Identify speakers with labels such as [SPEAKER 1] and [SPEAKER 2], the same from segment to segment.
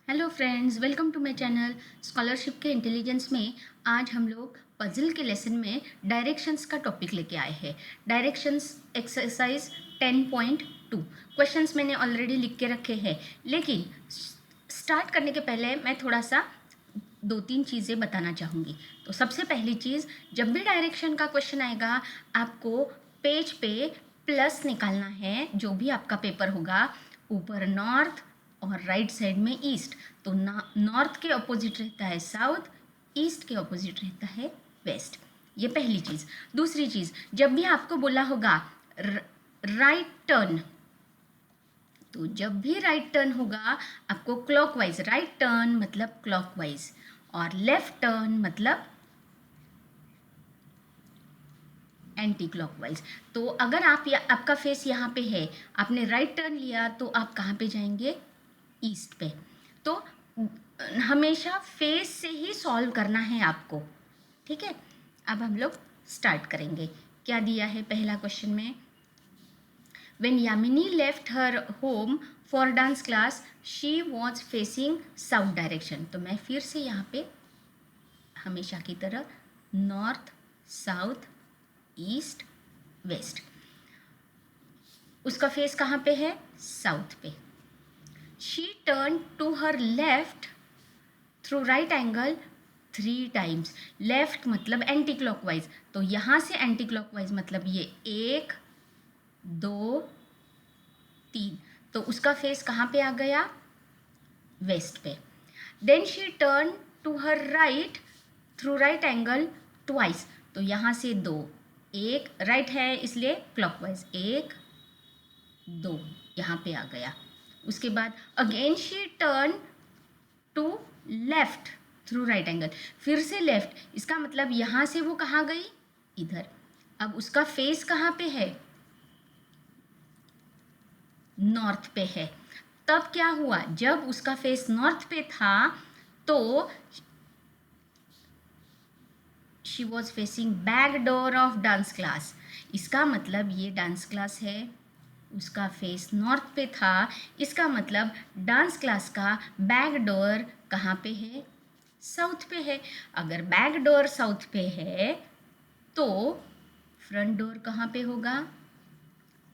[SPEAKER 1] Hello friends, welcome to my channel scholarship के intelligence में। आज हम लोग पजल के लेसन में डायरेक्शंस का टॉपिक लेके आए हैं। डायरेक्शंस एक्सरसाइज 10.2 क्वेश्चंस मैंने ऑलरेडी लिख के रखे हैं, लेकिन स्टार्ट करने के पहले मैं थोड़ा सा 2-3 चीज़ें बताना चाहूँगी। तो सबसे पहली चीज़, जब भी डायरेक्शन का क्वेश्चन आएगा आपको पेज पे प्लस निकालना है। जो भी आपका पेपर होगा, ऊपर नॉर्थ और राइट साइड में ईस्ट, तो नॉर्थ के ऑपोजिट रहता है साउथ, ईस्ट के ऑपोजिट रहता है वेस्ट। ये पहली चीज़। दूसरी चीज़, जब भी आपको बोला होगा राइट टर्न, तो जब भी राइट टर्न होगा आपको क्लॉकवाइज, राइट टर्न मतलब क्लॉकवाइज और लेफ्ट टर्न मतलब एंटी क्लॉकवाइज। तो अगर आपका फेस यहाँ पे है, आपने राइट टर्न लिया, तो आप कहाँ पे जाएंगे? ईस्ट पे। तो हमेशा फेस से ही सॉल्व करना है आपको, ठीक है। अब हम लोग स्टार्ट करेंगे। क्या दिया है पहला क्वेश्चन में? When Yamini left her home for dance class, she was facing south direction. तो मैं फिर से यहाँ पे हमेशा की तरह नॉर्थ, साउथ, ईस्ट, वेस्ट। उसका फेस कहाँ पे है? साउथ पे। She turn to her left through right angle 3 times. Left मतलब एंटी क्लॉकवाइज, तो यहाँ से एंटी क्लॉकवाइज मतलब ये 1, 2, 3। तो उसका फेस कहाँ पे आ गया? वेस्ट पे। Then she turn to her right through right angle twice, तो यहाँ से 2, 1 राइट है इसलिए क्लॉकवाइज, 1, 2 यहाँ पे आ गया। उसके बाद again she turn to left through right angle, फिर से लेफ्ट, इसका मतलब यहाँ से वो कहाँ गई? इधर। अब उसका फेस कहाँ पे है? नॉर्थ पे है। तब क्या हुआ? जब उसका फेस नॉर्थ पे था तो she was facing back door of dance class. इसका मतलब ये डांस क्लास है, उसका फेस नॉर्थ पे था, इसका मतलब डांस क्लास का बैक डोर कहाँ पे है? साउथ पे है। अगर बैक डोर साउथ पे है तो फ्रंट डोर कहाँ पे होगा?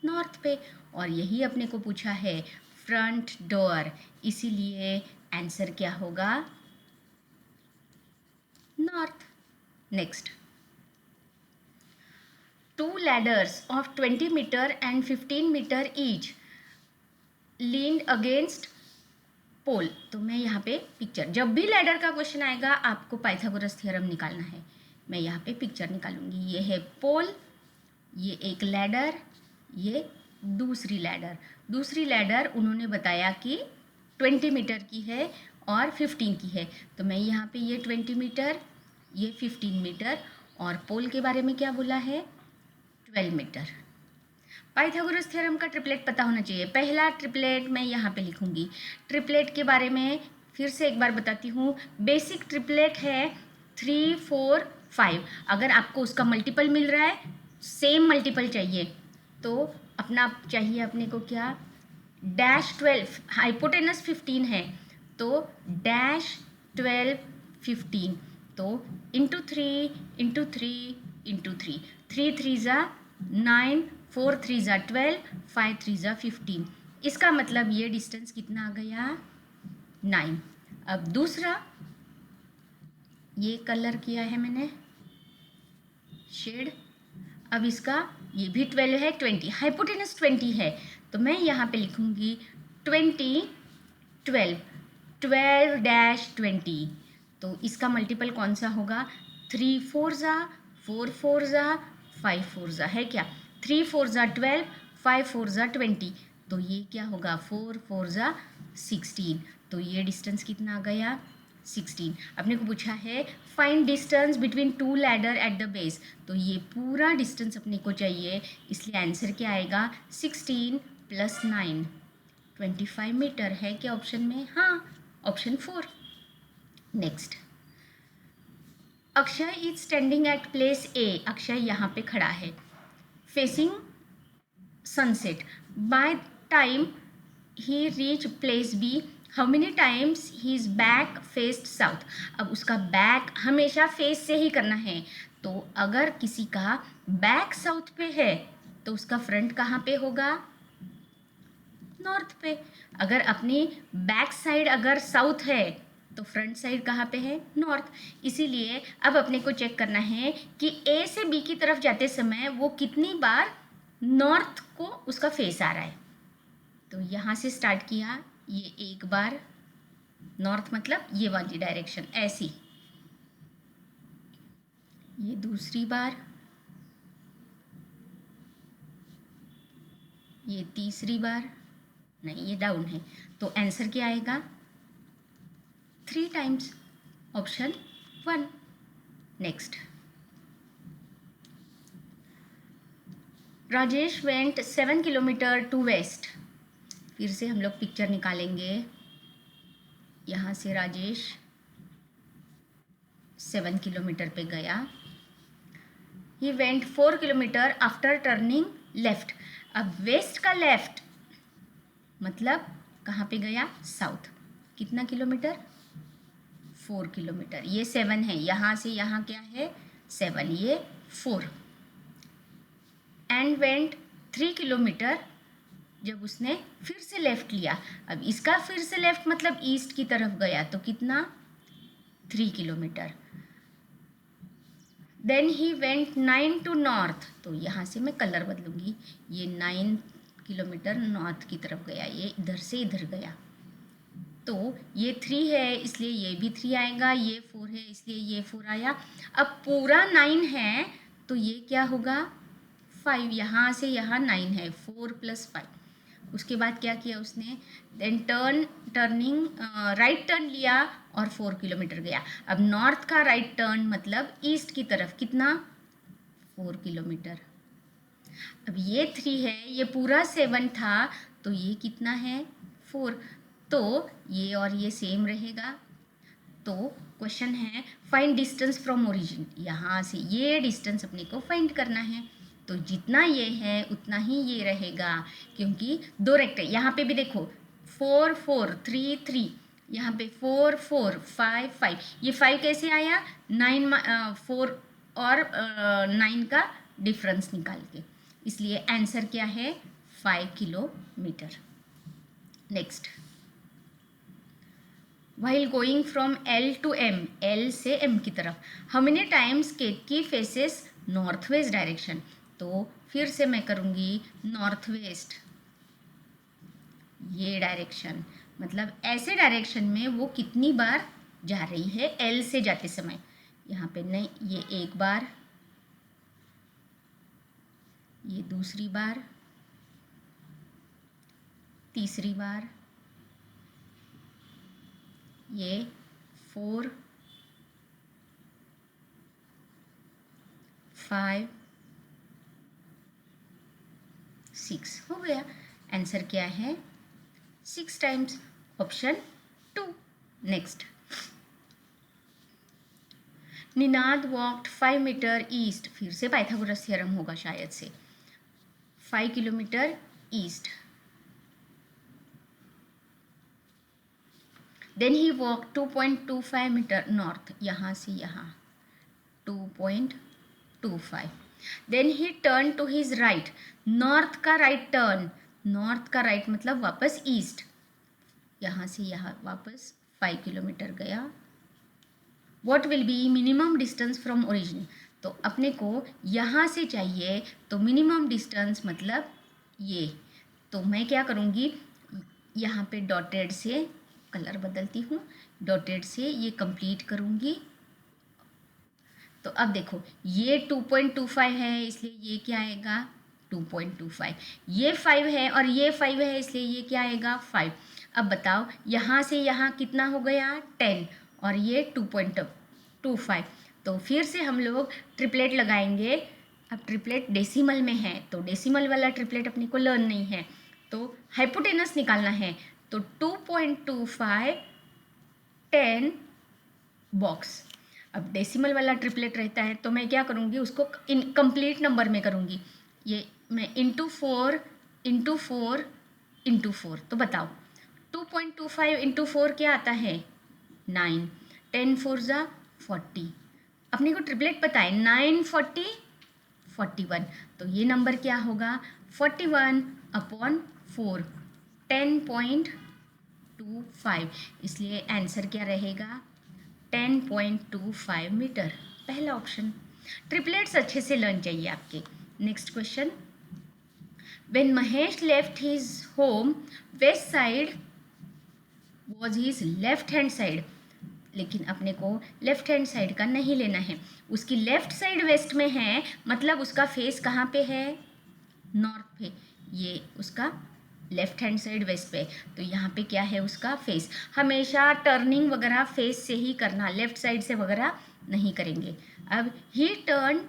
[SPEAKER 1] नॉर्थ पे। और यही अपने को पूछा है फ्रंट डोर, इसीलिए आंसर क्या होगा? North. Next, 2 ladders of 20 meter and 15 meter each leaned against पोल। तो मैं यहाँ पे पिक्चर, जब भी लैडर का क्वेश्चन आएगा आपको पाइथागोरस थ्योरम निकालना है। मैं यहाँ पे पिक्चर निकालूंगी। ये है पोल, ये एक लैडर, ये दूसरी लैडर। दूसरी लैडर उन्होंने बताया कि 20 मीटर की है और 15 की है, तो मैं यहाँ पे ये 20 मीटर, ये 15 मीटर, और पोल के बारे में क्या बोला है? 12 मीटर। पाइथागोरस थ्योरम का ट्रिपलेट पता होना चाहिए। पहला ट्रिपलेट मैं यहाँ पे लिखूंगी। ट्रिपलेट के बारे में फिर से एक बार बताती हूँ। बेसिक ट्रिपलेट है 3, 4, 5। अगर आपको उसका मल्टीपल मिल रहा है, सेम मल्टीपल चाहिए, तो अपना चाहिए अपने को क्या? डैश 12, हाइपोटेनस 15 है तो डैश 12, 15, तो इंटू 3 इंटू 3 इंटू 3, 3 3 ज़ा 9, 4 3 ज़ा 12, 5 3 ज़ा 15। इसका मतलब ये डिस्टेंस कितना आ गया? 9। अब दूसरा, ये कलर किया है मैंने शेड। अब इसका ये भी 12 है, 20, हाइपोटेनस 20 है, तो मैं यहाँ पे लिखूंगी 20, 12, 12 डैश 20। तो इसका मल्टीपल कौन सा होगा? 3 4 ज़ा 4 4 ज़ा 5 4 ज़ा है क्या? 3 4 ज़ा 12, 5 4 ज़ा 20, तो ये क्या होगा? 4 4 ज़ा 16। तो ये डिस्टेंस कितना आ गया? 16। अपने को पूछा है find distance between 2 ladder at the base, तो ये पूरा डिस्टेंस अपने को चाहिए, इसलिए आंसर क्या आएगा? 16 + 9, 25 मीटर है क्या ऑप्शन में? हाँ, option 4। Next, Akshay is standing at place A. Akshay यहाँ पे खड़ा है facing sunset. By time he reach place B, how many times his back faced south. अब उसका बैक हमेशा फेस से ही करना है, तो अगर किसी का बैक साउथ पे है तो उसका फ्रंट कहाँ पे होगा, नॉर्थ पे। अगर अपनी बैक साइड अगर साउथ है तो फ्रंट साइड कहाँ पे है, नॉर्थ। इसीलिए अब अपने को चेक करना है कि ए से बी की तरफ जाते समय वो कितनी बार नॉर्थ को उसका फेस आ रहा है। तो यहाँ से स्टार्ट किया, ये एक बार नॉर्थ मतलब ये वाली डायरेक्शन ऐसी, ये दूसरी बार, ये तीसरी बार, नहीं ये डाउन है, तो आंसर क्या आएगा, 3 times, option 1। Next, Rajesh went 7 kilometre to west. फिर से हम लोग पिक्चर निकालेंगे। यहाँ से राजेश 7 किलोमीटर पे गया। He went 4 kilometre after turning left. अब वेस्ट का लेफ्ट मतलब कहाँ पे गया, साउथ। कितना किलोमीटर, 4 किलोमीटर। ये 7 है, यहाँ से यहाँ क्या है 7, ये 4। एंड वेंट 3 किलोमीटर, जब उसने फिर से लेफ्ट लिया। अब इसका फिर से लेफ्ट मतलब ईस्ट की तरफ गया, तो कितना, 3 kilometre. Then he went 9 to north, तो यहाँ से मैं कलर बदलूंगी, ये 9 किलोमीटर नॉर्थ की तरफ गया, ये इधर से इधर गया। तो ये 3 है इसलिए ये भी 3 आएगा, ये 4 है इसलिए ये 4 आया। अब पूरा 9 है तो ये क्या होगा, 5। यहाँ से यहाँ 9 है, 4 + 5। उसके बाद क्या किया उसने, देन टर्निंग राइट टर्न लिया और 4 किलोमीटर गया। अब नॉर्थ का राइट टर्न मतलब ईस्ट की तरफ, कितना, 4 किलोमीटर। अब ये 3 है, ये पूरा 7 था, तो ये कितना है, 4। तो ये और ये सेम रहेगा। तो क्वेश्चन है फाइंड डिस्टेंस फ्रॉम ओरिजिन। यहाँ से ये डिस्टेंस अपने को फाइंड करना है, तो जितना ये है उतना ही ये रहेगा, क्योंकि 2 रेक्टेंगल। यहाँ पे भी देखो 4 4 3 3, यहाँ पे 4 4 5 5, ये 5 कैसे आया, 9 4 और 9 का डिफरेंस निकाल के, इसलिए आंसर क्या है, 5 kilometre. Next, while going from L to M, L से M की तरफ, how many times Ketaki faces north west direction. तो फिर से मैं करूँगी नॉर्थ वेस्ट, ये डायरेक्शन मतलब ऐसे डायरेक्शन में वो कितनी बार जा रही है L से जाते समय। यहाँ पे नहीं, ये एक बार, ये दूसरी बार, तीसरी बार, ये 4 5 6 हो गया। आंसर क्या है, 6 times, option 2। Next, Ninad walked 5 metre east. फिर से पाइथागोरस थ्योरम होगा शायद से, 5 kilometre east. Then he walk 2.25 metre north, यहाँ से यहाँ 2.25। Then he turn to his right, north का राइट टर्न, नॉर्थ का राइट मतलब वापस ईस्ट, यहाँ से यहाँ वापस 5 किलोमीटर गया। What will be minimum distance from origin. तो अपने को यहाँ से चाहिए, तो मिनिमम डिस्टेंस मतलब ये, तो मैं क्या करूँगी, यहाँ पे डॉटेड से कलर बदलती हूँ, डॉटेड से ये कंप्लीट करूँगी। तो अब देखो ये 2.25 है इसलिए ये क्या आएगा, 2.25। ये 5 है और ये 5 है इसलिए ये क्या आएगा, 5। अब बताओ यहाँ से यहाँ कितना हो गया, 10, और ये 2.25। तो फिर से हम लोग ट्रिपलेट लगाएंगे। अब ट्रिपलेट डेसिमल में है, तो डेसिमल वाला ट्रिपलेट अपने को लर्न नहीं है, तो हाइपोटेनस निकालना है। तो 2.25 10 बॉक्स। अब डेसिमल वाला ट्रिपलेट रहता है तो मैं क्या करूँगी, उसको कंप्लीट नंबर में करूँगी। ये मैं इंटू 4 इंटू 4 इंटू 4, तो बताओ 2.25 इंटू 4 क्या आता है 9, 10 4 ज़ा 40, अपने को ट्रिपलेट पता है 9 40 41, तो ये नंबर क्या होगा 41/4 10.25, इसलिए आंसर क्या रहेगा 10.25 मीटर, पहला ऑप्शन। ट्रिपलेट्स अच्छे से लर्न चाहिए आपके। Next question, when Mahesh left his home west side was his left hand side, लेकिन अपने को लेफ्ट हैंड साइड का नहीं लेना है, उसकी लेफ्ट साइड वेस्ट में है, मतलब उसका फेस कहाँ पे है नॉर्थ पे, ये उसका लेफ्ट हैंड साइड वेस्ट पे, तो यहाँ पे क्या है उसका फेस। हमेशा टर्निंग वगैरह फेस से ही करना, लेफ्ट साइड से वगैरह नहीं करेंगे। अब he turn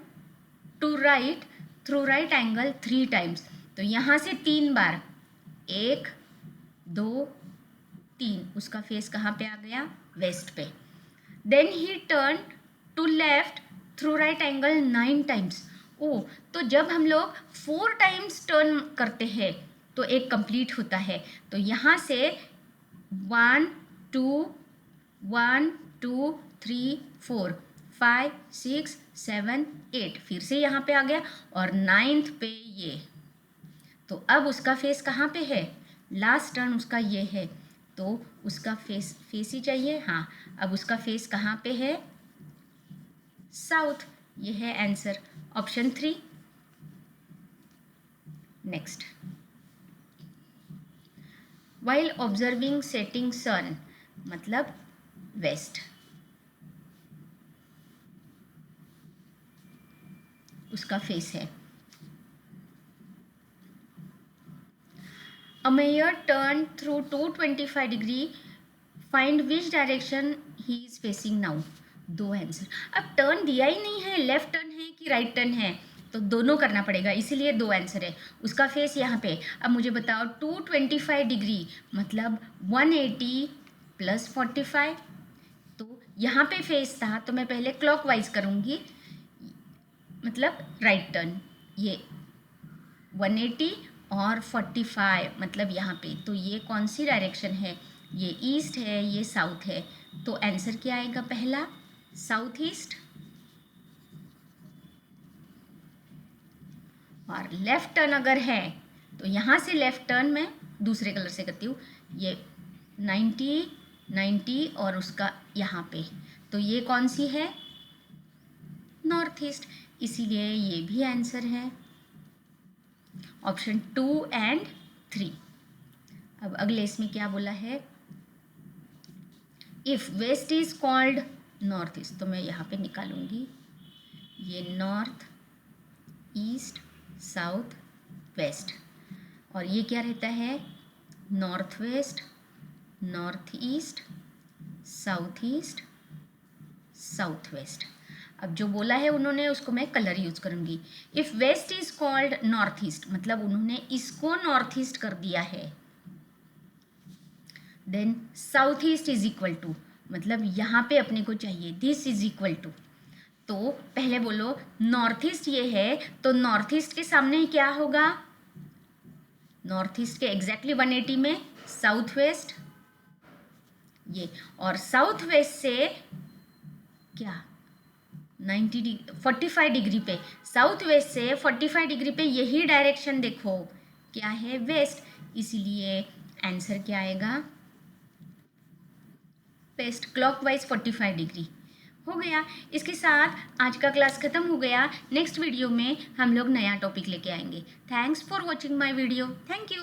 [SPEAKER 1] to right through right angle 3 times, तो यहाँ से 3 बार, 1 2 3, उसका फेस कहाँ पे आ गया वेस्ट पे। Then he turn to left through right angle 9 times, ओ तो जब हम लोग 4 टाइम्स टर्न करते हैं तो एक कंप्लीट होता है, तो यहाँ से 1 2 1 2 3 4 5 6 7 8, फिर से यहाँ पे आ गया और 9th पे ये, तो अब उसका फेस कहाँ पे है, लास्ट टर्न उसका ये है, तो उसका फेस ही चाहिए। हाँ, अब उसका फेस कहाँ पे है साउथ, ये है answer option 3। Next, while observing setting sun, मतलब वेस्ट, उसका फेस है। A mayor turned through 225 degree, find which direction he is facing now, 2 answer. अब टर्न दिया ही नहीं है, लेफ्ट टर्न है कि राइट टर्न है, तो दोनों करना पड़ेगा, इसीलिए 2 आंसर है। उसका फेस यहाँ पे, अब मुझे बताओ 225 डिग्री मतलब 180 + 45, तो यहाँ पे फेस था तो मैं पहले क्लॉकवाइज करूँगी, मतलब राइट टर्न, ये 180 और 45 मतलब यहाँ पे, तो ये कौन सी डायरेक्शन है, ये ईस्ट है, ये साउथ है, तो आंसर क्या आएगा पहला साउथ ईस्ट। और लेफ्ट टर्न अगर है तो यहाँ से लेफ्ट टर्न मैं दूसरे कलर से करती हूँ, ये 90 90 और उसका यहाँ पे, तो ये कौन सी है नॉर्थ ईस्ट, इसीलिए ये भी आंसर है ऑप्शन 2 एंड 3। अब अगले इसमें क्या बोला है, if west is called north east, तो मैं यहाँ पे निकालूंगी, ये नॉर्थ ईस्ट साउथ वेस्ट, और ये क्या रहता है north west north east south east south west. अब जो बोला है उन्होंने उसको मैं कलर यूज करूंगी। If west is called north east, मतलब उन्होंने इसको नॉर्थ ईस्ट कर दिया है। Then south east is equal to, मतलब यहाँ पे अपने को चाहिए दिस इज इक्वल टू, तो पहले बोलो नॉर्थ ईस्ट ये है, तो नॉर्थ ईस्ट के सामने क्या होगा, नॉर्थ ईस्ट के एग्जैक्टली 180 में साउथ वेस्ट ये, और साउथ वेस्ट से क्या 45 डिग्री पे, साउथ वेस्ट से 45 डिग्री पे यही डायरेक्शन देखो क्या है वेस्ट, इसीलिए आंसर क्या आएगा वेस्ट, क्लॉकवाइज 45 डिग्री। हो गया, इसके साथ आज का क्लास खत्म हो गया। नेक्स्ट वीडियो में हम लोग नया टॉपिक लेके आएंगे। Thanks for watching my video, thank you.